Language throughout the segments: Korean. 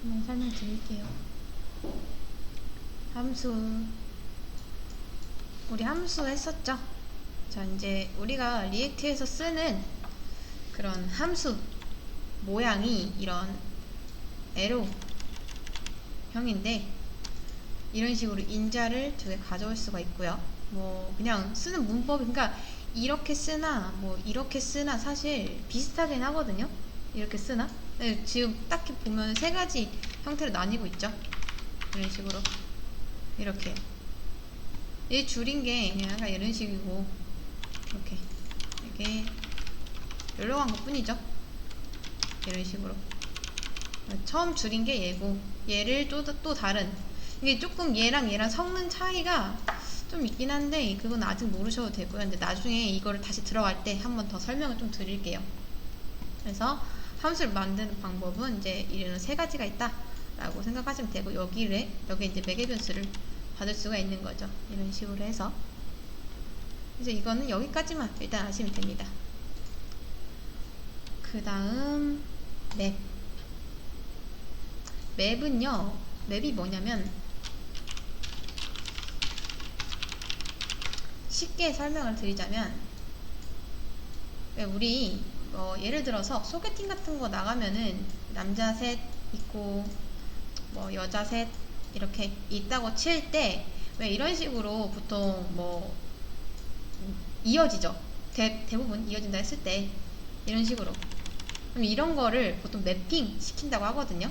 한번 설명드릴게요. 함수, 우리 함수 했었죠? 자, 이제 우리가 리액트에서 쓰는 그런 함수 모양이 이런 에로 형인데, 이런 식으로 인자를 저게 가져올 수가 있고요. 뭐 그냥 쓰는 문법이, 그러니까 이렇게 쓰나 뭐 이렇게 쓰나 사실 비슷하긴 하거든요. 이렇게 쓰나? 네, 지금 딱히 보면 세 가지 형태로 나뉘고 있죠. 이런 식으로 이렇게 얘 줄인 게 그냥 약간 이런 식이고, 이렇게 이게 열로한 것 뿐이죠. 이런 식으로 처음 줄인 게 얘고, 얘를 또 다른, 이게 조금 얘랑 섞는 차이가 좀 있긴 한데 그건 아직 모르셔도 되고요. 근데 나중에 이거를 다시 들어갈 때 한 번 더 설명을 좀 드릴게요. 그래서 함수를 만드는 방법은 이제 이런 세 가지가 있다 라고 생각하시면 되고, 여기 이제 매개 변수를 받을 수가 있는 거죠. 이런 식으로 해서 이제 이거는 여기까지만 일단 아시면 됩니다. 그 다음 맵은요, 맵이 뭐냐면 쉽게 설명을 드리자면, 우리 예를 들어서 소개팅 같은 거 나가면은 남자 셋 있고 뭐 여자 셋 이렇게 있다고 칠 때 왜 이런 식으로 보통 뭐 이어지죠. 대부분 이어진다 했을 때 이런 식으로, 그럼 이런 거를 보통 매핑 시킨다고 하거든요.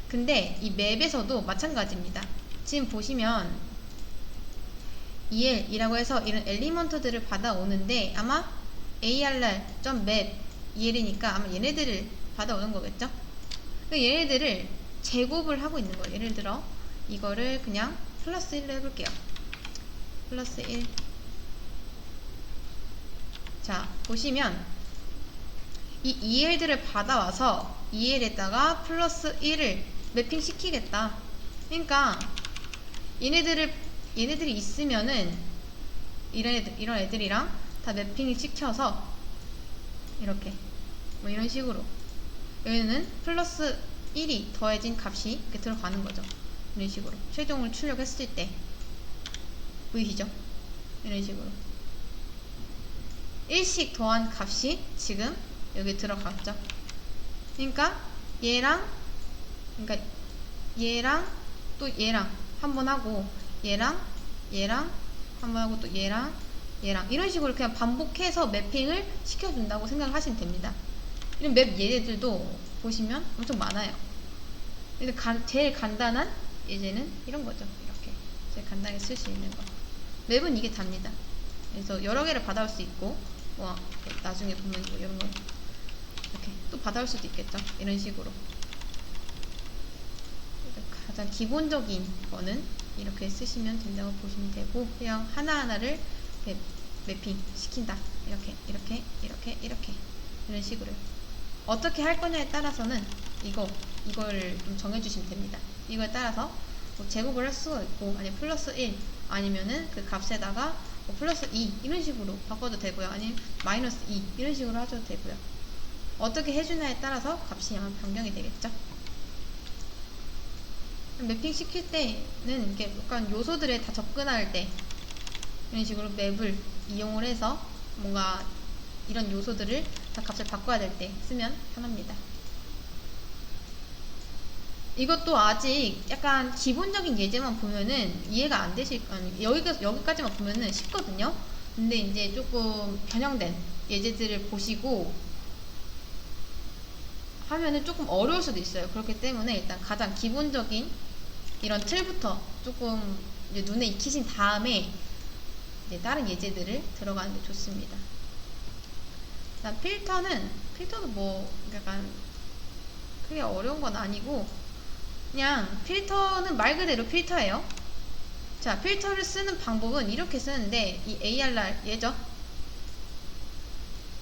근데 이 맵에서도 마찬가지입니다. 지금 보시면 EL이라고 해서 이런 엘리먼트들을 받아오는데, 아마 ARR.map EL이니까 아마 얘네들을 받아오는 거겠죠. 얘네들을 제곱을 하고 있는 거예요. 예를 들어 이거를 그냥 플러스 1로 해볼게요. 플러스 1. 자, 보시면 이 EL들을 받아와서 EL에다가 플러스 1을 매핑 시키겠다. 그러니까 얘네들이 있으면은 이런 애들이랑 다 매핑이 시켜서 이렇게 뭐 이런 식으로 여기는 플러스 1이 더해진 값이 이렇게 들어가는 거죠. 이런 식으로 최종을 출력했을 때 보이시죠? 이런 식으로 1씩 더한 값이 지금 여기 들어갔죠. 그러니까 얘랑 또 얘랑 한번 하고, 얘랑 한번 하고, 또 얘랑 이런 식으로 그냥 반복해서 매핑을 시켜준다고 생각하시면 됩니다. 이런 맵 예제들도 보시면 엄청 많아요. 근데 제일 간단한 예제는 이런 거죠. 이렇게 제일 간단하게 쓸 수 있는 거. 맵은 이게 답니다. 그래서 여러 개를 받아올 수 있고, 뭐 나중에 보면 뭐 이런 거 이렇게 또 받아올 수도 있겠죠. 이런 식으로 가장 기본적인 거는 이렇게 쓰시면 된다고 보시면 되고, 그냥 하나하나를 매핑 시킨다. 이렇게 이런 식으로 어떻게 할 거냐에 따라서는 이걸 좀 정해주시면 됩니다. 이거에 따라서 뭐 제곱을 할 수가 있고, 아니면 플러스 1 아니면은 그 값에다가 뭐 플러스 2 이런 식으로 바꿔도 되고요. 아니면 마이너스 2 이런 식으로 하셔도 되고요. 어떻게 해주냐에 따라서 값이 아마 변경이 되겠죠. 매핑 시킬 때는 이렇게 약간 요소들에 다 접근할 때 이런 식으로 맵을 이용을 해서 뭔가 이런 요소들을 다 값을 바꿔야 될 때 쓰면 편합니다. 이것도 아직 약간 기본적인 예제만 보면은 이해가 안 되실, 아니, 여기까지만 보면은 쉽거든요. 근데 이제 조금 변형된 예제들을 보시고 하면은 조금 어려울 수도 있어요. 그렇기 때문에 일단 가장 기본적인 이런 틀부터 조금 이제 눈에 익히신 다음에 이제 다른 예제들을 들어가는 게 좋습니다. 일단 필터도 뭐 약간 크게 어려운 건 아니고, 그냥 필터는 말 그대로 필터예요. 자, 필터를 쓰는 방법은 이렇게 쓰는데, 이 ARR 얘죠.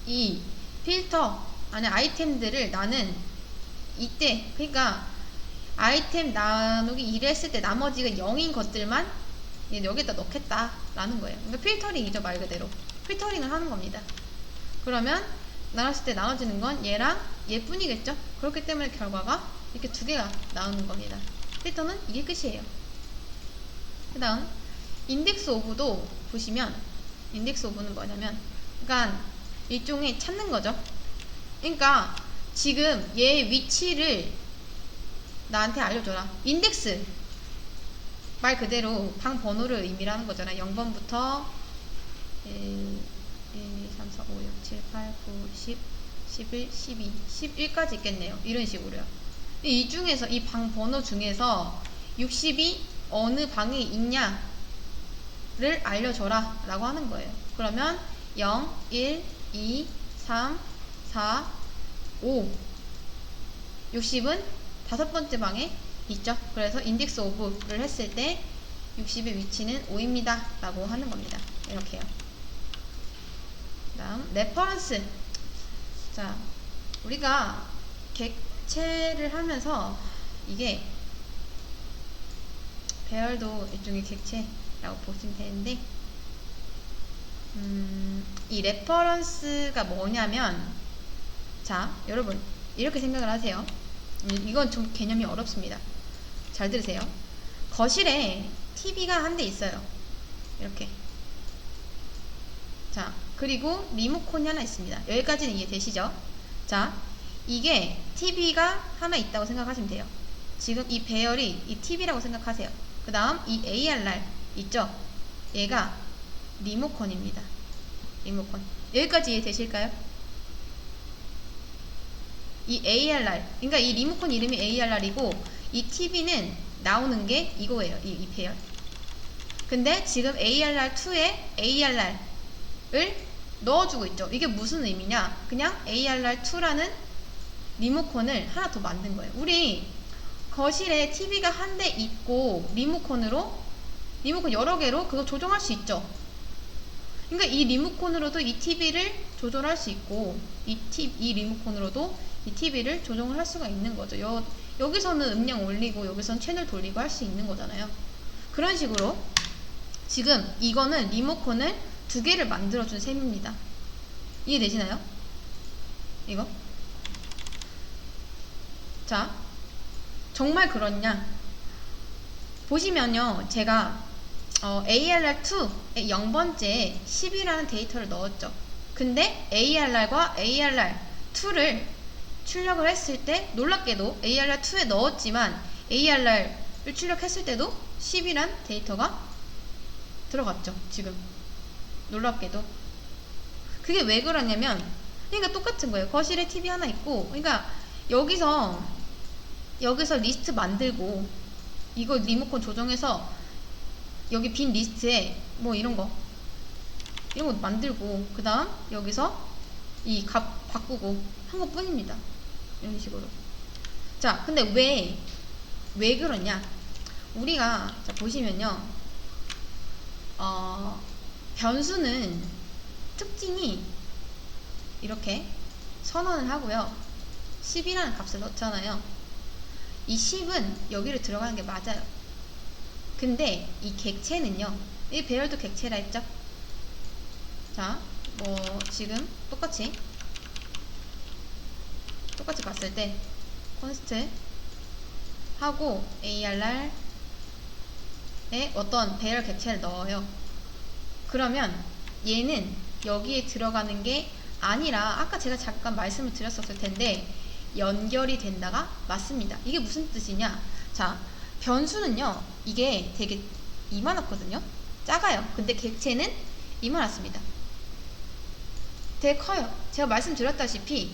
이 필터 안에 아이템들을 나는 이때, 그러니까 아이템 나누기 1을 했을 때 나머지가 0인 것들만 여기다 넣겠다 라는 거예요. 그러니까 필터링이죠. 말 그대로 필터링을 하는 겁니다. 그러면 나눴을 때 나눠지는 건 얘랑 얘 뿐이겠죠. 그렇기 때문에 결과가 이렇게 두 개가 나오는 겁니다. 필터는 이게 끝이에요. 그 다음 인덱스 오브도 보시면, 인덱스 오브는 뭐냐면 그러니까 일종의 찾는 거죠. 그러니까 지금 얘 위치를 나한테 알려줘라. 인덱스 말 그대로 방 번호를 의미를 하는 거잖아. 0번부터 1, 2, 3, 4, 5, 6, 7, 8, 9, 10, 11, 12, 11까지 있겠네요. 이런 식으로요. 이 중에서 이 방 번호 중에서 60이 어느 방에 있냐를 알려줘라 라고 하는 거예요. 그러면 0, 1, 2, 3, 4, 5 60은 다섯 번째 방에 있죠. 그래서 인덱스 오브를 했을 때 60의 위치는 5입니다 라고 하는 겁니다. 이렇게요. 그 다음 레퍼런스. 자, 우리가 객체를 하면서 이게 배열도 일종의 객체라고 보시면 되는데, 이 레퍼런스가 뭐냐면, 자, 여러분 이렇게 생각을 하세요. 이건 좀 개념이 어렵습니다. 잘 들으세요. 거실에 TV가 한 대 있어요. 이렇게. 자, 그리고 리모컨이 하나 있습니다. 여기까지는 이해되시죠? 자, 이게 TV가 하나 있다고 생각하시면 돼요. 지금 이 배열이 이 TV라고 생각하세요. 그 다음 이 ARR 있죠? 얘가 리모컨입니다. 리모컨. 여기까지 이해되실까요? 이 ARR, 그러니까 이 리모컨 이름이 ARR이고 이 TV는 나오는 게 이거예요. 이 배열. 근데 지금 ARR2에 ARR을 넣어주고 있죠. 이게 무슨 의미냐? 그냥 ARR2라는 리모컨을 하나 더 만든 거예요. 우리 거실에 TV가 한 대 있고 리모컨 여러 개로 그거 조정할 수 있죠. 그러니까 이 리모컨으로도 이 TV를 조절할 수 있고 이 리모컨으로도 이 TV를 조정을 할 수가 있는 거죠. 여기서는 음량 올리고 여기서는 채널 돌리고 할 수 있는 거잖아요. 그런 식으로 지금 이거는 리모컨을 두 개를 만들어준 셈입니다. 이해되시나요? 이거? 자, 정말 그렇냐? 보시면요, 제가 ARR2의 0번째에 10이라는 데이터를 넣었죠. 근데 ARR과 ARR2를 출력을 했을 때 놀랍게도 ARR2에 넣었지만 ARR을 출력했을 때도 10이란 데이터가 들어갔죠. 지금 놀랍게도. 그게 왜 그러냐면, 그러니까 똑같은 거예요. 거실에 TV 하나 있고, 그러니까 여기서 리스트 만들고 이거 리모컨 조정해서 여기 빈 리스트에 뭐 이런 거 만들고, 그 다음 여기서 이 값 바꾸고 한 것 뿐입니다. 이런 식으로. 자, 근데 왜 그러냐? 우리가 자 보시면요, 변수는 특징이 이렇게 선언을 하고요, 10이라는 값을 넣잖아요. 이 10은 여기로 들어가는 게 맞아요. 근데 이 객체는요, 이 배열도 객체라 했죠? 자, 뭐 지금 똑같이 봤을 때 const 하고 ARR에 어떤 배열 객체를 넣어요. 그러면 얘는 여기에 들어가는 게 아니라, 아까 제가 잠깐 말씀을 드렸었을 텐데 연결이 된다가 맞습니다. 이게 무슨 뜻이냐? 자, 변수는요, 이게 되게 이만하거든요. 작아요. 근데 객체는 이만하습니다. 되게 커요. 제가 말씀드렸다시피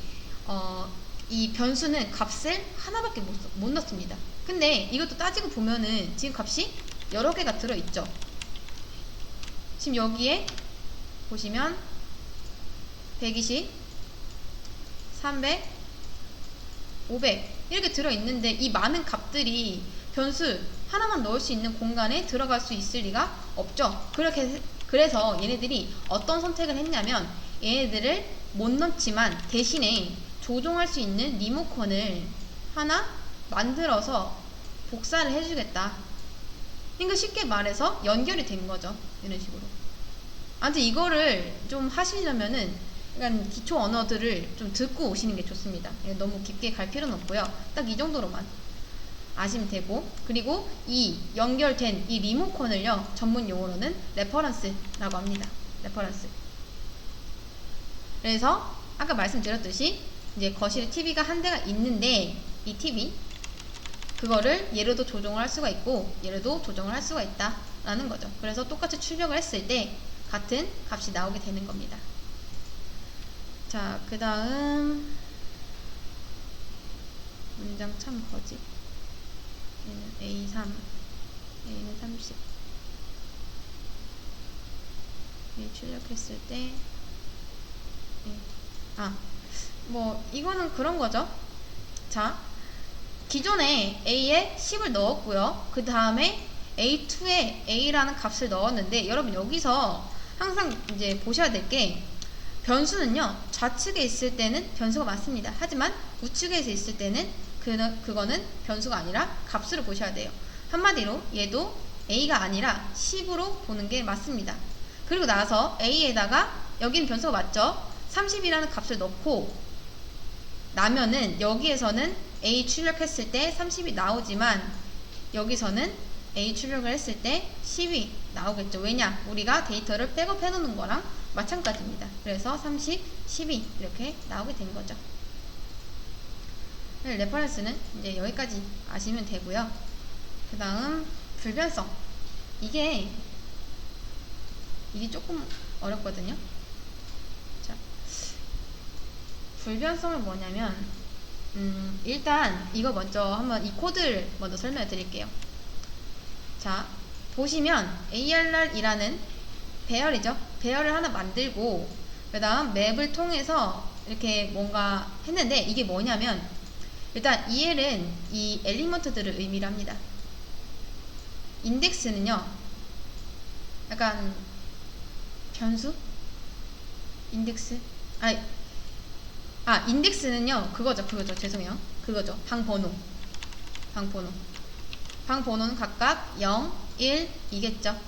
이 변수는 값을 하나밖에 못 넣습니다. 근데 이것도 따지고 보면은 지금 값이 여러 개가 들어있죠. 지금 여기에 보시면 120, 300, 500 이렇게 들어있는데 이 많은 값들이 변수 하나만 넣을 수 있는 공간에 들어갈 수 있을 리가 없죠. 그래서 얘네들이 어떤 선택을 했냐면, 얘네들을 못 넣지만 대신에 조종할 수 있는 리모컨을 하나 만들어서 복사를 해주겠다. 그러니까 쉽게 말해서 연결이 된 거죠. 이런 식으로. 아무튼 이거를 좀 하시려면은 그러니까 기초 언어들을 좀 듣고 오시는 게 좋습니다. 너무 깊게 갈 필요는 없고요. 딱 이 정도로만 아시면 되고, 그리고 이 연결된 이 리모컨을요, 전문 용어로는 레퍼런스라고 합니다. 레퍼런스. 그래서 아까 말씀드렸듯이 이제 거실에 TV가 한 대가 있는데, 이 TV 그거를 얘로도 조정을 할 수가 있고 얘로도 조정을 할 수가 있다 라는 거죠. 그래서 똑같이 출력을 했을 때 같은 값이 나오게 되는 겁니다. 자, 그 다음 문장 참 거짓. 얘는 A3, A는 30. A 출력했을 때 뭐 이거는 그런 거죠. 자, 기존에 A에 10을 넣었고요. 그 다음에 A2에 A라는 값을 넣었는데, 여러분 여기서 항상 이제 보셔야 될 게, 변수는요, 좌측에 있을 때는 변수가 맞습니다. 하지만 우측에서 있을 때는 그거는 변수가 아니라 값으로 보셔야 돼요. 한마디로 얘도 A가 아니라 10으로 보는 게 맞습니다. 그리고 나서 A에다가, 여기는 변수가 맞죠? 30이라는 값을 넣고 나면은 여기에서는 A 출력했을 때 30이 나오지만 여기서는 A 출력을 했을 때 10이 나오겠죠. 왜냐? 우리가 데이터를 백업 해놓는 거랑 마찬가지입니다. 그래서 30, 12 이렇게 나오게 된 거죠. 레퍼런스는 이제 여기까지 아시면 되고요. 그 다음 불변성. 이게 조금 어렵거든요. 자, 불변성은 뭐냐면 일단 이거 먼저 한번 이 코드를 먼저 설명해 드릴게요. 자, 보시면 ARR이라는 배열이죠. 배열을 하나 만들고 그 다음 맵을 통해서 이렇게 뭔가 했는데, 이게 뭐냐면 일단 EL은 이 엘리먼트들을 의미를 합니다. 인덱스는요, 약간 변수? 인덱스? 인덱스는요, 그거죠. 죄송해요. 그거죠. 방번호는 각각 0, 1, 2겠죠.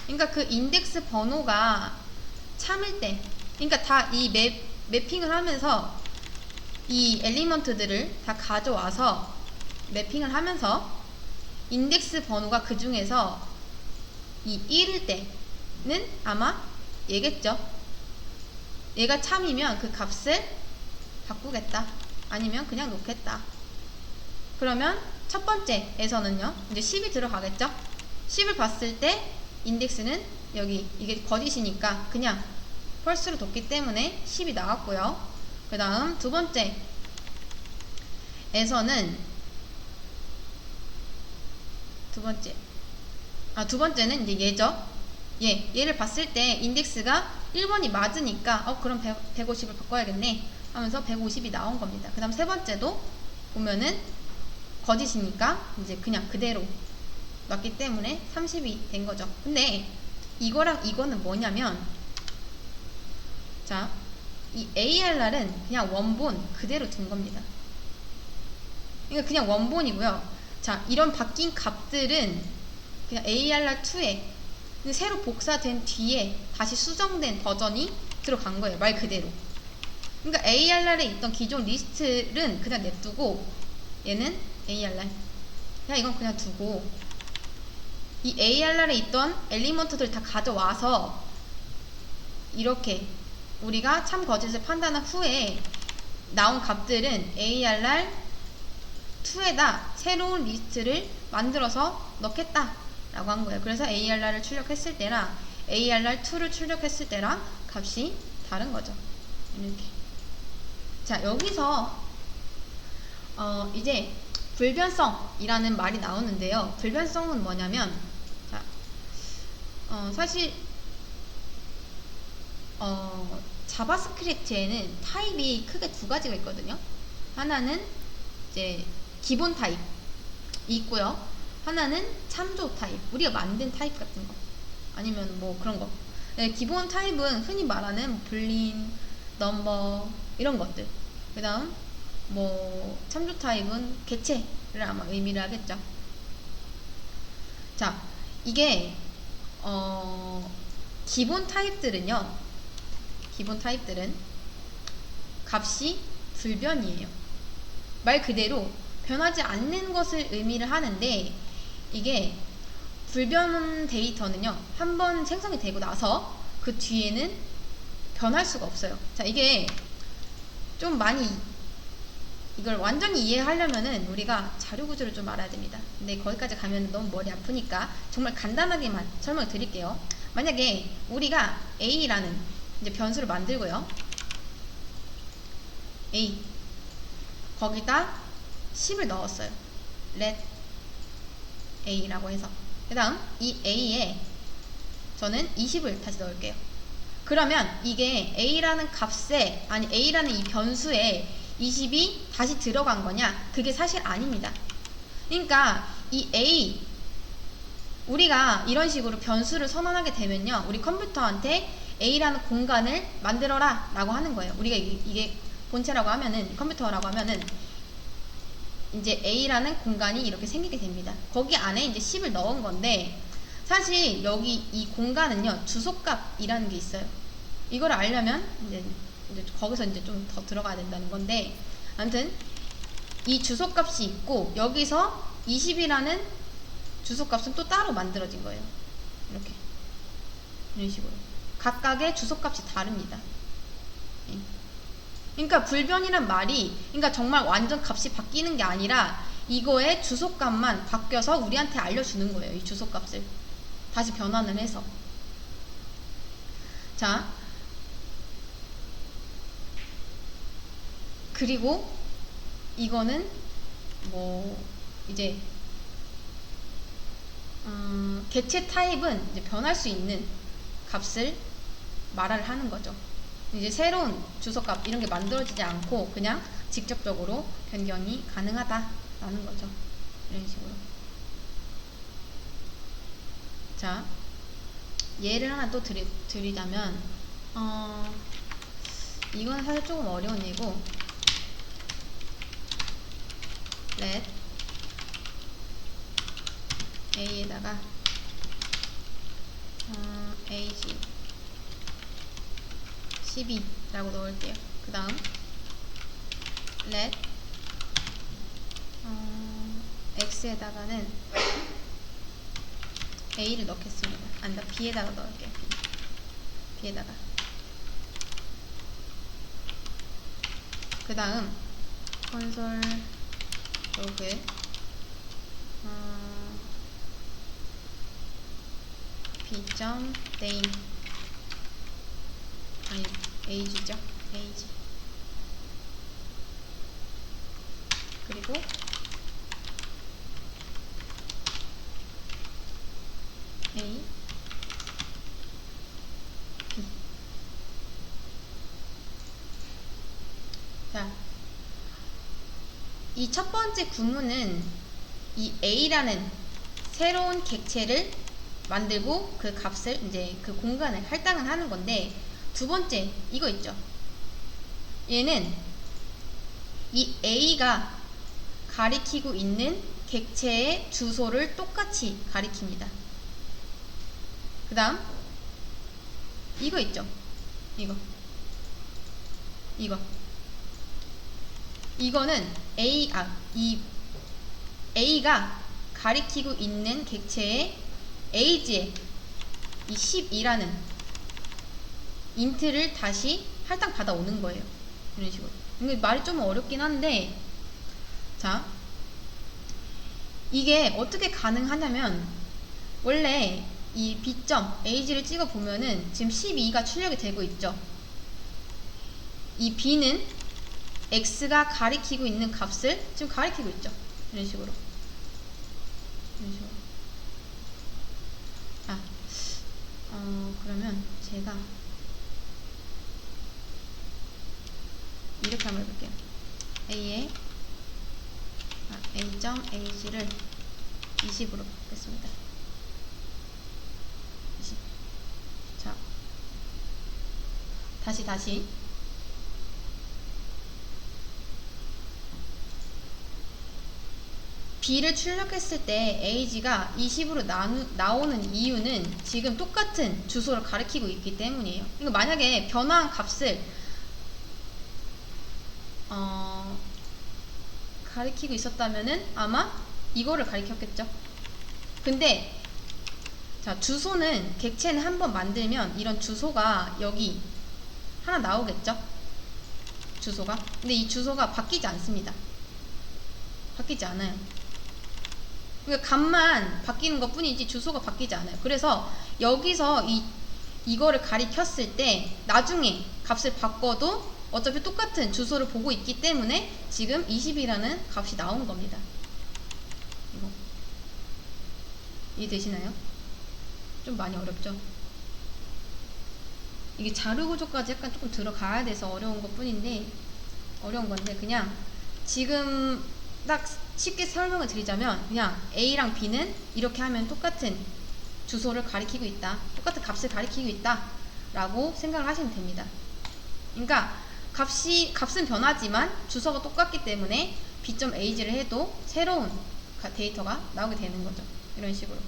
그러니까 그 인덱스 번호가 참일 때, 그러니까 다 이 매핑을 하면서 이 엘리먼트들을 다 가져와서 매핑을 하면서 인덱스 번호가 그 중에서 이 1일 때는 아마 얘겠죠. 얘가 참이면 그 값을 바꾸겠다. 아니면 그냥 놓겠다. 그러면 첫 번째에서는요, 이제 10이 들어가겠죠. 10을 봤을 때 인덱스는 여기, 이게 거짓이니까 그냥 펄스로 뒀기 때문에 10이 나왔고요. 그 다음 두 번째는 이제 얘죠. 얘를 봤을 때 인덱스가 1번이 맞으니까 그럼 150을 바꿔야겠네 하면서 150이 나온 겁니다. 그 다음 세 번째도 보면은 거짓이니까 이제 그냥 그대로 놨기 때문에 30이 된 거죠. 근데 이거랑 이거는 뭐냐면, 자, 이 ARR은 그냥 원본 그대로 둔 겁니다. 그러니까 그냥 원본이고요. 자, 이런 바뀐 값들은 그냥 ARR2에 새로 복사된 뒤에 다시 수정된 버전이 들어간 거예요. 말 그대로. 그러니까 ARR에 있던 기존 리스트는 그냥 냅두고, 얘는 ARR. 그냥 이건 그냥 두고, 이 ARR에 있던 엘리먼트들 다 가져와서 이렇게 우리가 참 거짓을 판단한 후에 나온 값들은 ARR2에다 새로운 리스트를 만들어서 넣겠다 라고 한 거예요. 그래서 ARR을 출력했을 때랑 ARR2를 출력했을 때랑 값이 다른 거죠. 이렇게. 자, 여기서 이제 불변성이라는 말이 나오는데요. 불변성은 뭐냐면, 자, 사실 자바스크립트에는 타입이 크게 두 가지가 있거든요. 하나는 이제 기본 타입이 있고요. 하나는 참조 타입, 우리가 만든 타입 같은 거, 아니면 뭐 그런 거. 네, 기본 타입은 흔히 말하는 불린, 넘버 이런 것들. 그 다음 뭐 참조 타입은 개체를 아마 의미를 하겠죠. 자, 이게 기본 타입들은 값이 불변이에요. 말 그대로 변하지 않는 것을 의미를 하는데, 이게 불변 데이터는요, 한번 생성이 되고 나서 그 뒤에는 변할 수가 없어요. 자, 이게 좀 많이, 이걸 완전히 이해하려면은 우리가 자료 구조를 좀 알아야 됩니다. 근데 거기까지 가면 너무 머리 아프니까 정말 간단하게만 설명을 드릴게요. 만약에 우리가 A라는 이제 변수를 만들고요. A. 거기다 10을 넣었어요. let A라고 해서. 그 다음 이 A에 저는 20을 다시 넣을게요. 그러면 이게 A라는 값에, 아니 A라는 이 변수에 20이 다시 들어간 거냐? 그게 사실 아닙니다. 그러니까 이 A, 우리가 이런 식으로 변수를 선언하게 되면요, 우리 컴퓨터한테 A라는 공간을 만들어라 라고 하는 거예요. 우리가 이게 본체라고 하면은, 컴퓨터라고 하면은 이제 A라는 공간이 이렇게 생기게 됩니다. 거기 안에 이제 10을 넣은 건데, 사실 여기 이 공간은요, 주소값이라는 게 있어요. 이걸 알려면 이제 거기서 이제 좀 더 들어가야 된다는 건데, 아무튼 이 주소값이 있고 여기서 20이라는 주소값은 또 따로 만들어진 거예요. 이렇게, 이런 식으로 각각의 주소값이 다릅니다. 그러니까 불변이란 말이, 그러니까 정말 완전 값이 바뀌는 게 아니라 이거의 주소값만 바뀌어서 우리한테 알려주는 거예요. 이 주소값을 다시 변환을 해서. 자, 그리고 이거는 뭐 이제 객체 타입은 이제 변할 수 있는 값을 말을 하는 거죠. 이제 새로운 주소값 이런 게 만들어지지 않고 그냥 직접적으로 변경이 가능하다라는 거죠. 이런 식으로. 자, 예를 하나 또 드리자면, 이건 사실 조금 어려운 예고, let A에다가 age 12라고 넣을게요. 그 다음 let x에다가는 a를 넣겠습니다. 아니다, b에다가 넣을게요. b에다가. 그 다음 콘솔 로그 b.name, 아니 age죠. age. 그리고 a b. 자, 이 첫 번째 구문은 이 a라는 새로운 객체를 만들고 그 값을, 이제 그 공간을 할당을 하는 건데, 두 번째 이거 있죠. 얘는 이 a가 가리키고 있는 객체의 주소를 똑같이 가리킵니다. 그 다음 이거 있죠. 이거는 이 a가 가리키고 있는 객체의 age에 이 12라는 인트를 다시 할당 받아 오는 거예요. 이런 식으로. 이게 말이 좀 어렵긴 한데, 자, 이게 어떻게 가능하냐면, 원래 이 b.age를 찍어 보면은 지금 12가 출력이 되고 있죠. 이 b는 x가 가리키고 있는 값을 지금 가리키고 있죠. 이런 식으로. 그러면 제가 이렇게 한번 해볼게요. a에 a.age를 20으로 바꾸겠습니다. 20. 자, 다시 b를 출력했을 때 age가 20으로 나오는 이유는 지금 똑같은 주소를 가리키고 있기 때문이에요. 그러니까 만약에 변화한 값을 가리키고 있었다면은 아마 이거를 가리켰겠죠. 근데 자, 주소는 객체는 한번 만들면 이런 주소가 여기 하나 나오겠죠. 주소가. 근데 이 주소가 바뀌지 않습니다. 바뀌지 않아요. 그러니까 값만 바뀌는 것 뿐이지 주소가 바뀌지 않아요. 그래서 여기서 이거를 가리켰을 때 나중에 값을 바꿔도 어차피 똑같은 주소를 보고 있기 때문에 지금 20이라는 값이 나온 겁니다. 이거 이해되시나요? 좀 많이 어렵죠? 이게 자료 구조까지 약간 조금 들어가야 돼서 어려운 것 뿐인데, 어려운 건데, 그냥 지금 딱 쉽게 설명을 드리자면, 그냥 A랑 B는 이렇게 하면 똑같은 주소를 가리키고 있다, 똑같은 값을 가리키고 있다 라고 생각을 하시면 됩니다. 그러니까 값은 변하지만 주소가 똑같기 때문에 B.AG를 해도 새로운 데이터가 나오게 되는 거죠. 이런 식으로.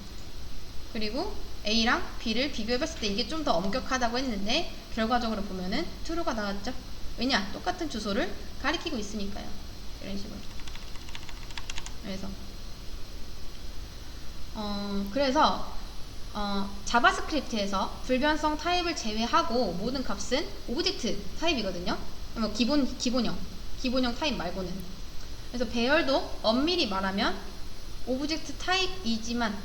그리고 A랑 B를 비교해봤을 때 이게 좀 더 엄격하다고 했는데 결과적으로 보면은 true가 나왔죠. 왜냐? 똑같은 주소를 가리키고 있으니까요. 이런 식으로. 그래서 자바스크립트에서 불변성 타입을 제외하고 모든 값은 오브젝트 타입이거든요. 뭐 기본형 타입 말고는. 그래서 배열도 엄밀히 말하면 오브젝트 타입이지만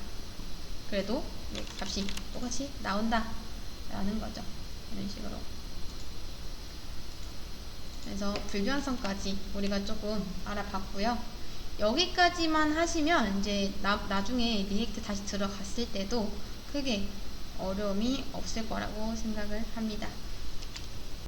그래도 값이 똑같이 나온다 라는 거죠. 이런 식으로. 그래서 불변성까지 우리가 조금 알아봤고요. 여기까지만 하시면 이제 나중에 리액트 다시 들어갔을 때도 크게 어려움이 없을 거라고 생각을 합니다.